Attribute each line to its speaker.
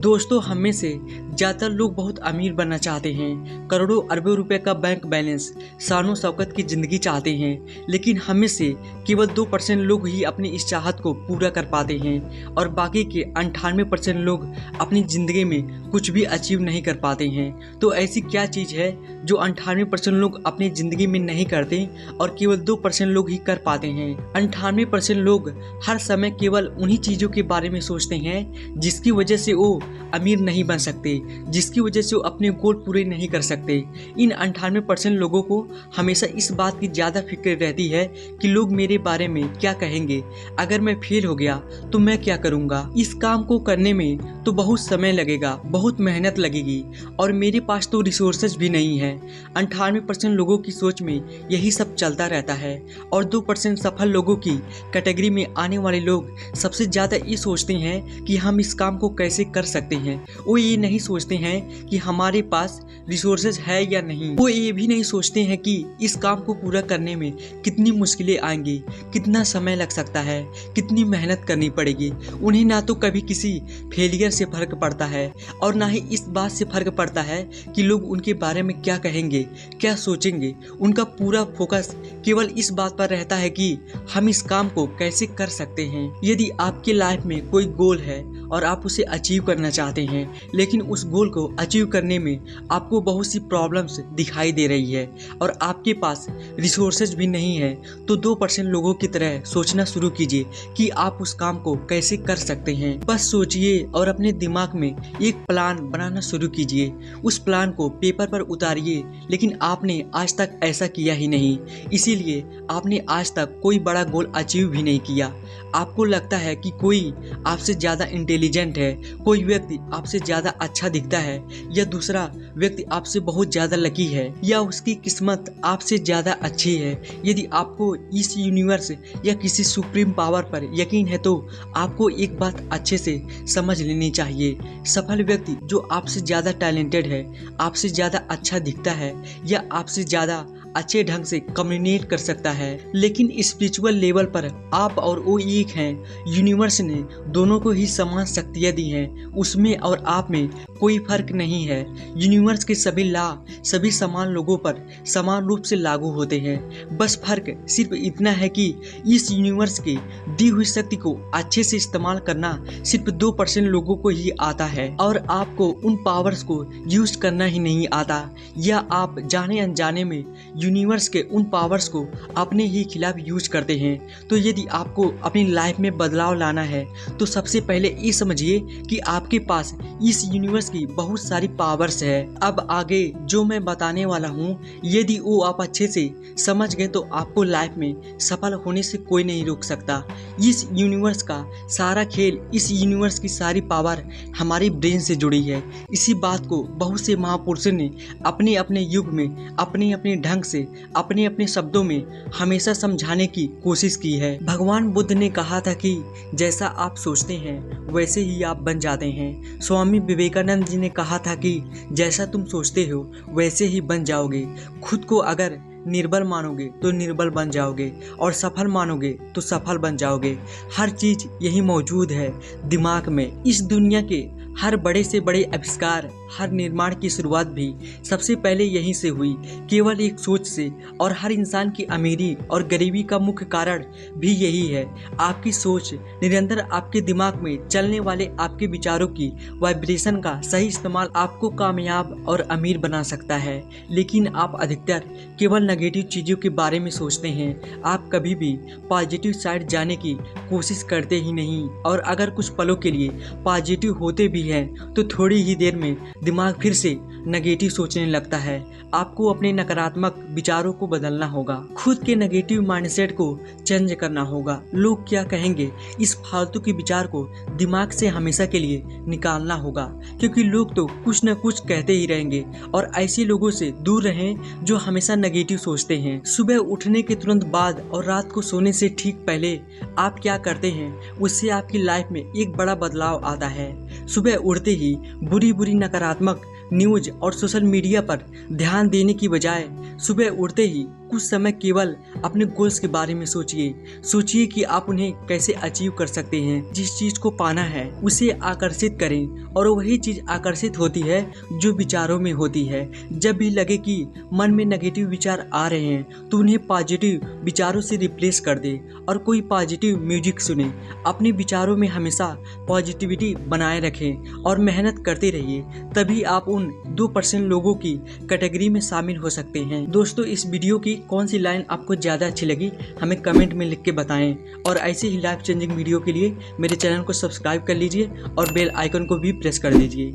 Speaker 1: दोस्तों, हम में से ज़्यादातर लोग बहुत अमीर बनना चाहते हैं, करोड़ों अरबों रुपए का बैंक बैलेंस, शान शौकत की ज़िंदगी चाहते हैं। लेकिन हम में से केवल 2% लोग ही अपनी इस चाहत को पूरा कर पाते हैं और बाकी के 98% लोग अपनी ज़िंदगी में कुछ भी अचीव नहीं कर पाते हैं। तो ऐसी क्या चीज़ है जो 98% लोग अपनी ज़िंदगी में नहीं करते और केवल 2% लोग ही कर पाते हैं? 98% लोग हर समय केवल उन्हीं चीज़ों के बारे में सोचते हैं जिसकी वजह से वो अमीर नहीं बन सकते, जिसकी वजह से वो अपने गोल पूरे नहीं कर सकते। इन 98% लोगों को हमेशा इस बात की ज़्यादा फिक्र रहती है कि लोग मेरे बारे में क्या कहेंगे, अगर मैं फेल हो गया तो मैं क्या करूँगा, इस काम को करने में तो बहुत समय लगेगा, बहुत मेहनत लगेगी और मेरे पास तो रिसोर्सेज भी नहीं है। 98% लोगों की सोच में यही सब चलता रहता है और 2% सफल लोगों की कैटेगरी में आने वाले लोग सबसे ज़्यादा ये सोचते हैं कि हम इस काम को कैसे कर सकते हैं। वो ये नहीं सोचते हैं कि हमारे पास रिसोर्सेज है या नहीं। वो ये भी नहीं सोचते हैं कि इस काम को पूरा करने में कितनी मुश्किलें आएंगी, कितना समय लग सकता है, कितनी मेहनत करनी पड़ेगी। उन्हें ना तो कभी किसी फेलियर से फर्क पड़ता है और ना ही इस बात से फर्क पड़ता है कि लोग उनके बारे में क्या कहेंगे, क्या सोचेंगे। उनका पूरा फोकस केवल इस बात पर रहता है कि हम इस काम को कैसे कर सकते हैं। यदि आपकी लाइफ में कोई गोल है और आप उसे अचीव करना चाहते हैं, लेकिन उस गोल को अचीव करने में आपको बहुत सी प्रॉब्लम्स दिखाई दे रही है और आपके पास रिसोर्सेज भी नहीं है, तो 2% लोगों की तरह सोचना शुरू कीजिए कि आप उस काम को कैसे कर सकते हैं। बस सोचिए और अपने दिमाग में एक प्लान बनाना शुरू कीजिए। उस प्लान को पेपर पर उतारिए, लेकिन आपने आज तक ऐसा किया ही नहीं, इसीलिए आपने आज तक कोई बड़ा गोल अचीव भी नहीं किया। आपको लगता है कि कोई आपसे ज़्यादा इंटेलिजेंट है, कोई व्यक्ति आपसे ज़्यादा अच्छा दिखता है, या दूसरा व्यक्ति आपसे बहुत ज़्यादा लकी है, या उसकी किस्मत आपसे ज़्यादा अच्छी है। यदि आपको इस यूनिवर्स या किसी सुप्रीम पावर पर यकीन है तो आपको एक बात अच्छे से समझ लेनी चाहिए। सफल व्यक्ति जो आपसे ज़्यादा टैलेंटेड है, आपसे ज़्यादा अच्छा दिखता है या आपसे ज़्यादा अच्छे ढंग से कम्युनिकेट कर सकता है, लेकिन स्पिरिचुअल लेवल पर आप और वो एक हैं। यूनिवर्स ने दोनों को ही समान शक्तियाँ दी हैं, उसमें और आप में कोई फर्क नहीं है। यूनिवर्स के सभी लॉ सभी समान लोगों पर समान रूप से लागू होते हैं। बस फर्क सिर्फ इतना है कि इस यूनिवर्स की दी हुई शक्ति को अच्छे से इस्तेमाल करना सिर्फ 2% लोगों को ही आता है और आपको उन पावर्स को यूज करना ही नहीं आता, या आप जाने अनजाने में यूनिवर्स के उन पावर्स को अपने ही खिलाफ यूज करते हैं। तो यदि आपको अपनी लाइफ में बदलाव लाना है तो सबसे पहले ये समझिए कि आपके पास इस यूनिवर्स की बहुत सारी पावर्स है। अब आगे जो मैं बताने वाला हूँ, यदि वो आप अच्छे से समझ गए तो आपको लाइफ में सफल होने से कोई नहीं रोक सकता। इस यूनिवर्स का सारा खेल, इस यूनिवर्स की सारी पावर हमारे ब्रेन से जुड़ी है। इसी बात को बहुत से महापुरुषों ने अपने अपने युग में अपने अपने ढंग से अपने अपने शब्दों में हमेशा समझाने की कोशिश की है। भगवान बुद्ध ने कहा था कि जैसा आप सोचते हैं वैसे ही आप बन जाते हैं। स्वामी विवेकानंद जी ने कहा था कि जैसा तुम सोचते हो वैसे ही बन जाओगे। खुद को अगर निर्बल मानोगे तो निर्बल बन जाओगे और सफल मानोगे तो सफल बन जाओगे। हर चीज यही मौजूद है दिमाग में। इस दुनिया के हर बड़े से बड़े आविष्कार, हर निर्माण की शुरुआत भी सबसे पहले यहीं से हुई, केवल एक सोच से। और हर इंसान की अमीरी और गरीबी का मुख्य कारण भी यही है, आपकी सोच। निरंतर आपके दिमाग में चलने वाले आपके विचारों की वाइब्रेशन का सही इस्तेमाल आपको कामयाब और अमीर बना सकता है। लेकिन आप अधिकतर केवल नेगेटिव चीज़ों के बारे में सोचते हैं। आप कभी भी पॉजिटिव साइड जाने की कोशिश करते ही नहीं, और अगर कुछ पलों के लिए पॉजिटिव होते भी हैं तो थोड़ी ही देर में दिमाग फिर से नेगेटिव सोचने लगता है। आपको अपने नकारात्मक विचारों को बदलना होगा, खुद के नेगेटिव माइंडसेट को चेंज करना होगा। लोग क्या कहेंगे, इस फालतू के विचार को दिमाग से हमेशा के लिए निकालना होगा, क्योंकि लोग तो कुछ न कुछ कहते ही रहेंगे। और ऐसे लोगों से दूर रहें जो हमेशा नेगेटिव सोचते हैं। सुबह उठने के तुरंत बाद और रात को सोने से ठीक पहले आप क्या करते हैं, उससे आपकी लाइफ में एक बड़ा बदलाव आता है। सुबह उठते ही बुरी बुरी नकारात्मक न्यूज और सोशल मीडिया पर ध्यान देने की बजाय सुबह उठते ही कुछ समय केवल अपने गोल्स के बारे में सोचिए कि आप उन्हें कैसे अचीव कर सकते हैं। जिस चीज को पाना है उसे आकर्षित करें और वही चीज आकर्षित होती है जो विचारों में होती है। जब भी लगे कि मन में नेगेटिव विचार आ रहे हैं तो उन्हें पॉजिटिव विचारों से रिप्लेस कर दे और कोई पॉजिटिव म्यूजिक सुने। अपने विचारों में हमेशा पॉजिटिविटी बनाए रखें और मेहनत करते रहिए, तभी आप उन 2% लोगों की कैटेगरी में शामिल हो सकते हैं। दोस्तों, इस वीडियो की कौन सी लाइन आपको ज़्यादा अच्छी लगी हमें कमेंट में लिख के बताएं और ऐसे ही लाइफ चेंजिंग वीडियो के लिए मेरे चैनल को सब्सक्राइब कर लीजिए और बेल आइकन को भी प्रेस कर दीजिए।